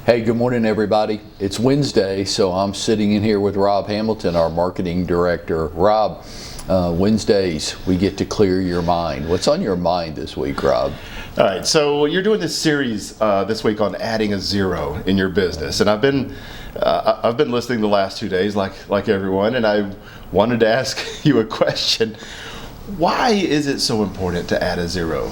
Hey, good morning, everybody. It's Wednesday, so I'm sitting in here with Rob Hamilton, our marketing director. Rob, Wednesdays, we get to clear your mind. What's on your mind this week, Rob? All right, so you're doing this series this week on adding a zero in your business, and I've been listening the last 2 days, like everyone, and I wanted to ask you a question. Why is it so important to add a zero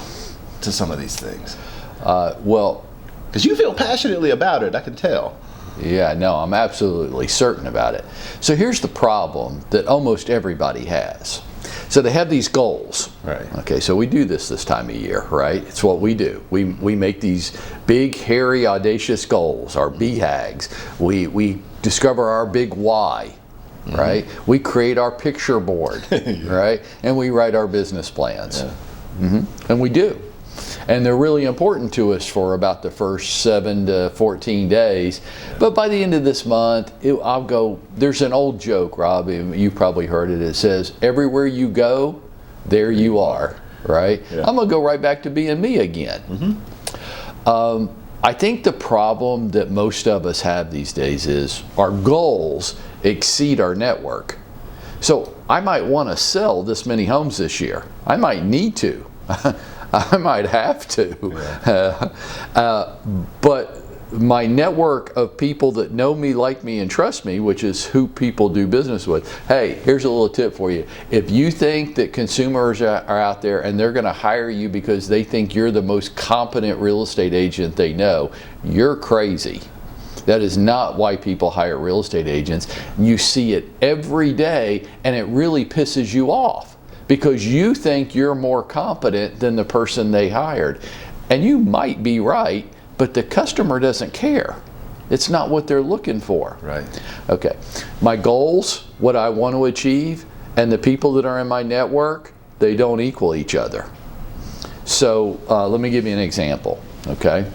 to some of these things? Well, because you feel passionately about it, I can tell. Yeah, no, I'm absolutely certain about it. So here's the problem that almost everybody has. So they have these goals. Right. Okay, so we do this time of year, right? It's what we do. We make these big, hairy, audacious goals, our BHAGs. We discover our big why, right? We create our picture board, right? And we write our business plans. Yeah. And we do. And they're really important to us for about the first 7 to 14 days. But by the end of this month, I'll go, there's an old joke, Rob, you probably heard it. It says, everywhere you go, there you are, right? Yeah. I'm going to go right back to being me again. I think the problem that most of us have these days is our goals exceed our network. So I might want to sell this many homes this year. I might need to. I might have to, but my network of people that know me, like me, and trust me, which is who people do business with. Hey, here's a little tip for you. If you think that consumers are out there and they're going to hire you because they think you're the most competent real estate agent they know, you're crazy. That is not why people hire real estate agents. You see it every day, and it really pisses you off, because you think you're more competent than the person they hired. And you might be right, but the customer doesn't care. It's not what they're looking for. Right. Okay, my goals, what I want to achieve, and the people that are in my network, they don't equal each other. So let me give you an example, okay?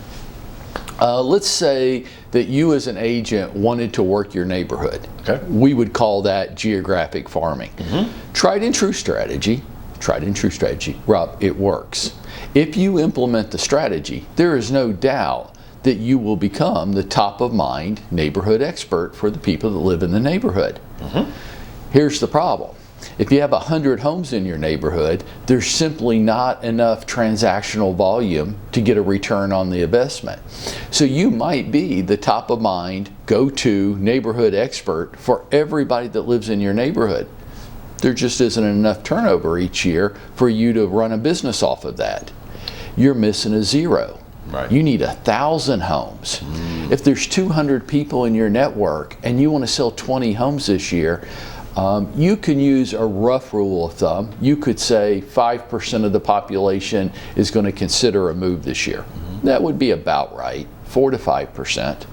Let's say that you as an agent wanted to work your neighborhood. Okay. We would call that geographic farming. Tried and true strategy. Rob, it works. If you implement the strategy, there is no doubt that you will become the top of mind neighborhood expert for the people that live in the neighborhood. Here's the problem. If you have 100 homes in your neighborhood, there's simply not enough transactional volume to get a return on the investment. So you might be the top of mind, go-to neighborhood expert for everybody that lives in your neighborhood. There just isn't enough turnover each year for you to run a business off of that. You're missing a zero. Right. You need 1,000 homes. If there's 200 people in your network and you want to sell 20 homes this year, you can use a rough rule of thumb. You could say 5% of the population is going to consider a move this year. That would be about right, 4 to 5%.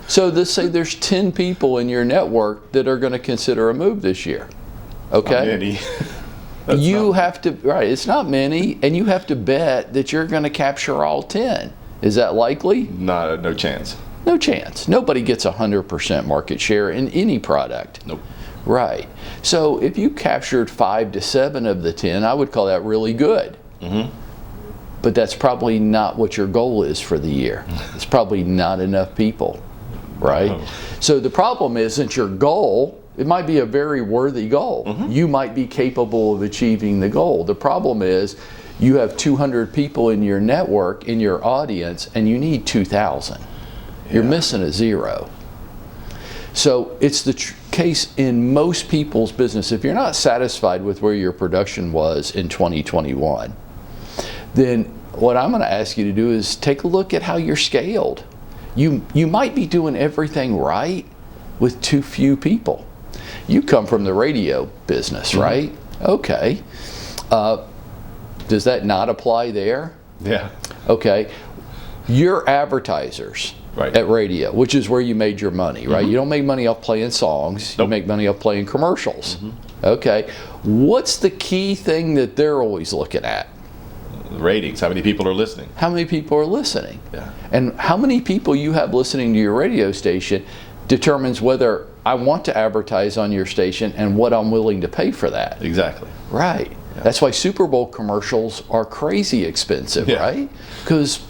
So let's say there's 10 people in your network that are going to consider a move this year. Okay? Not many. Right, it's not many, and you have to bet that you're going to capture all 10. Is that likely? No chance. No chance. Nobody gets 100% market share in any product. Nope. Right. So if you captured 5 to 7 of the 10, I would call that really good. But that's probably not what your goal is for the year. It's probably not enough people, right? So the problem isn't your goal. It might be a very worthy goal. You might be capable of achieving the goal. The problem is you have 200 people in your network, in your audience, and you need 2,000. You're missing a zero. So it's the case in most people's business. If you're not satisfied with where your production was in 2021, then what I'm going to ask you to do is take a look at how you're scaled. You might be doing everything right with too few people. You come from the radio business, right? Okay. Does that not apply there? Yeah. Okay. Your advertisers. Right. At radio, which is where you made your money, right? You don't make money off playing songs. You make money off playing commercials. Okay. What's the key thing that they're always looking at? The ratings. How many people are listening? How many people are listening? Yeah. And how many people you have listening to your radio station determines whether I want to advertise on your station and what I'm willing to pay for that. Exactly. Right. Yeah. That's why Super Bowl commercials are crazy expensive, right? Because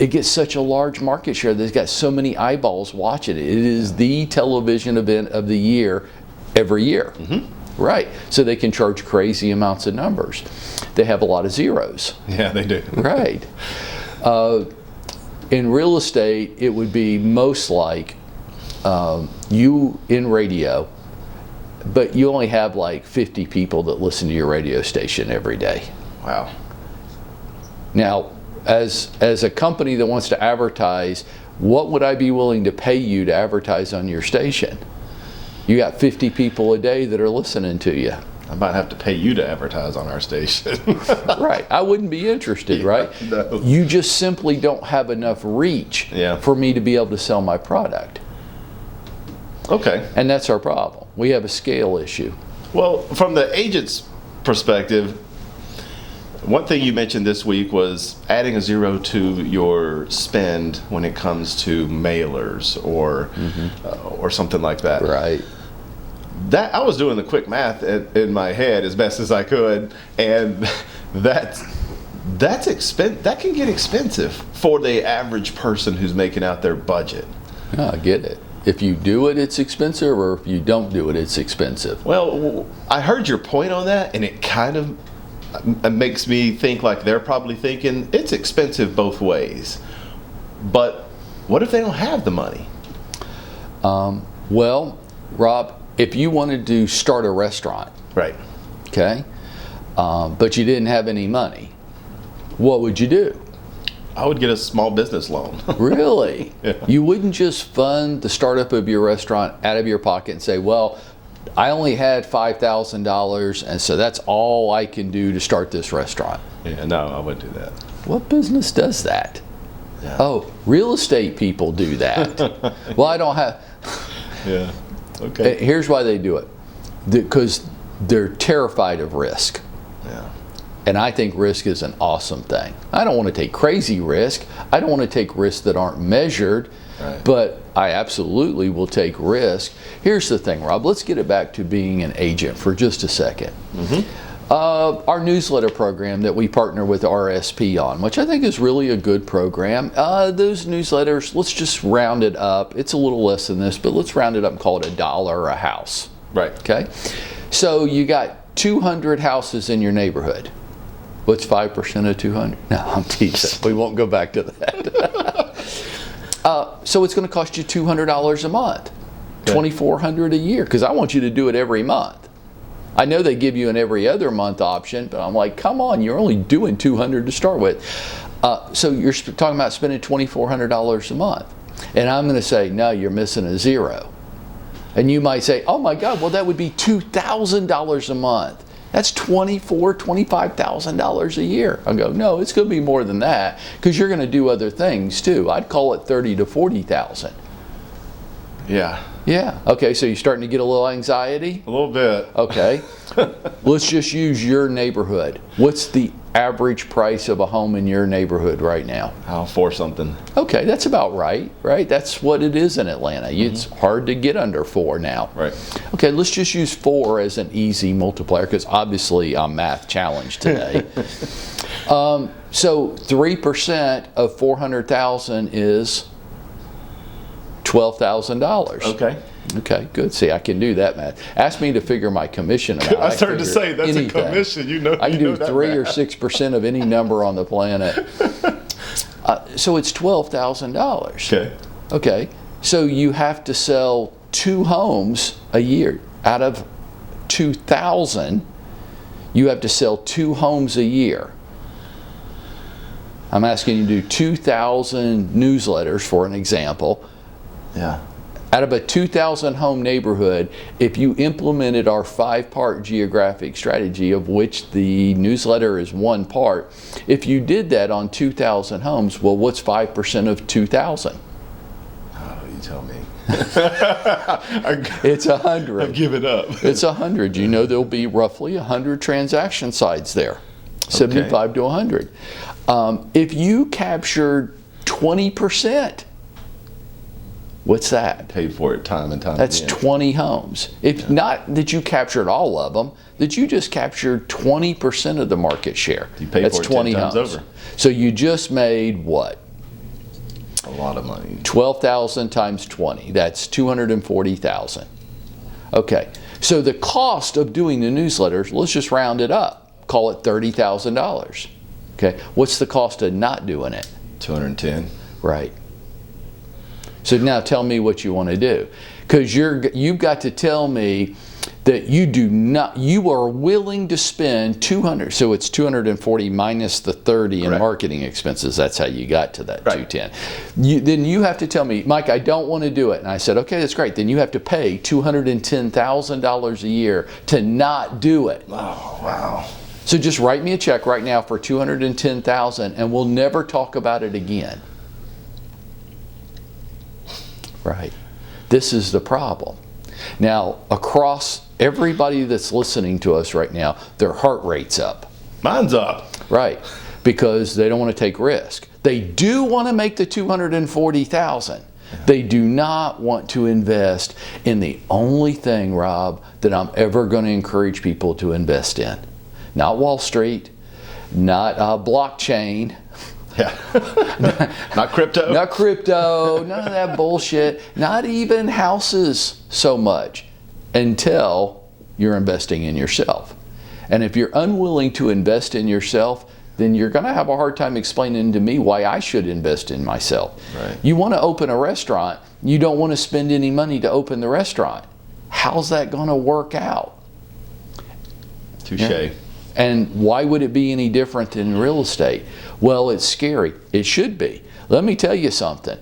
it gets such a large market share that it's got so many eyeballs watching it. It is the television event of the year every year. Right. So they can charge crazy amounts of numbers. They have a lot of zeros. Yeah, they do. Right. In real estate, it would be most like you in radio, but you only have like 50 people that listen to your radio station every day. Wow. Now, as a company that wants to advertise, what would I be willing to pay you to advertise on your station? You got 50 people a day that are listening to you. I might have to pay you to advertise on our station. Right. I wouldn't be interested, right? No. You just simply don't have enough reach for me to be able to sell my product. Okay. And that's our problem. We have a scale issue. Well, from the agent's perspective, one thing you mentioned this week was adding a zero to your spend when it comes to mailers or something like that. Right. That I was doing the quick math in my head as best as I could, and that can get expensive for the average person who's making out their budget. I get it. If you do it, it's expensive, or if you don't do it, it's expensive. Well, I heard your point on that, and it kind of makes me think like they're probably thinking it's expensive both ways. But what if they don't have the money? Well, Rob, if you wanted to start a restaurant, Right. okay, but you didn't have any money, what would you do? I would get a small business loan. Really? Yeah. You wouldn't just fund the startup of your restaurant out of your pocket and say, well, I only had $5,000, and so that's all I can do to start this restaurant. Yeah, no, I wouldn't do that. What business does that? Yeah. Oh, real estate people do that. Well, I don't have... Yeah. Okay. Here's why they do it. Because they're terrified of risk. Yeah. And I think risk is an awesome thing. I don't want to take crazy risk. I don't want to take risks that aren't measured. Right. But I absolutely will take risk. Here's the thing, Rob. Let's get it back to being an agent for just a second. Our newsletter program that we partner with RSP on, which I think is really a good program. Those newsletters, let's just round it up. It's a little less than this, but let's round it up and call it $1 a house. Right. Okay? So you got 200 houses in your neighborhood. What's 5% of 200? No, I'm teasing. We won't go back to that. So it's going to cost you $200 a month, $2,400 a year, because I want you to do it every month. I know they give you an every other month option, but I'm like, come on, you're only doing $200 to start with. So you're talking about spending $2,400 a month. And I'm going to say, no, you're missing a zero. And you might say, oh my God, well that would be $2,000 a month. That's $24,000, $25,000 a year. I go, no, it's going to be more than that, because you're going to do other things too. I'd call it $30,000 to $40,000. Yeah. Yeah. Okay. So you're starting to get a little anxiety. A little bit. Okay. Let's just use your neighborhood. What's the average price of a home in your neighborhood right now? For something. Okay, that's about right. Right. That's what it is in Atlanta. It's hard to get under 4 now. Right. Okay. Let's just use 4 as an easy multiplier, because obviously I'm math challenged today. So 3% of 400,000 is $12,000. Okay. Okay, good. See, I can do that math. Ask me to figure my commission amount. I started to figure say that's anything. a commission. You know, I can do 3 or math. 6% of any number on the planet. So it's $12,000. Okay. Okay. So you have to sell 2 homes a year. Out of 2,000, you have to sell 2 homes a year. I'm asking you to do 2,000 newsletters, for an example. Yeah. Out of a 2,000 home neighborhood, if you implemented our 5-part geographic strategy, of which the newsletter is 1 part, if you did that on 2,000 homes, well, what's 5% of 2,000? Oh, you tell me. It's 100. I've given up. It's 100. You know there'll be roughly 100 transaction sides there, 75 to 100. If you captured 20%, what's that? Paid for it time and time That's again. 20 homes. If not that you captured all of them, that you just captured 20% of the market share. You paid That's for it 20 10 times homes. over. So you just made what? A lot of money. 12,000 times 20, that's 240,000. Okay, so the cost of doing the newsletters, let's just round it up, call it $30,000. Okay, what's the cost of not doing it? 210. Right. So now tell me what you want to do, because you've got to tell me that you are willing to spend 200. So it's 240 minus the 30 in marketing expenses. That's how you got to that 210. Then you have to tell me, Mike, I don't want to do it. And I said, okay, that's great. Then you have to pay $210,000 a year to not do it. Oh, wow. So just write me a check right now for $210,000, and we'll never talk about it again. Right. This is the problem. Now, across everybody that's listening to us right now, their heart rate's up. Mine's up. Right. Because they don't want to take risk. They do want to make the $240,000. They do not want to invest in the only thing, Rob, that I'm ever going to encourage people to invest in. Not Wall Street, not blockchain. Yeah. Not crypto. Not crypto, none of that bullshit. Not even houses so much, until you're investing in yourself. And if you're unwilling to invest in yourself, then you're going to have a hard time explaining to me why I should invest in myself. Right. You want to open a restaurant, you don't want to spend any money to open the restaurant. How's that going to work out? Touche. Yeah. And why would it be any different than real estate? Well, it's scary. It should be. Let me tell you something.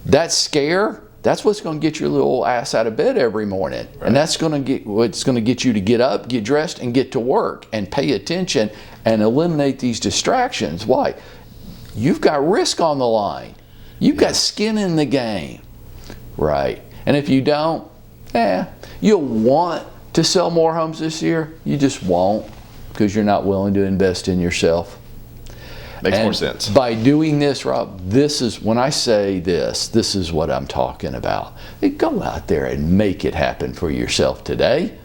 That scare, that's what's going to get your little ass out of bed every morning. Right. And that's what's going to get you to get up, get dressed, and get to work and pay attention and eliminate these distractions. Why? You've got risk on the line. You've got skin in the game. Right. And if you don't, you'll want to sell more homes this year. You just won't, because you're not willing to invest in yourself. Makes more sense. By doing this, Rob, this is, when I say this is what I'm talking about. Go out there and make it happen for yourself today.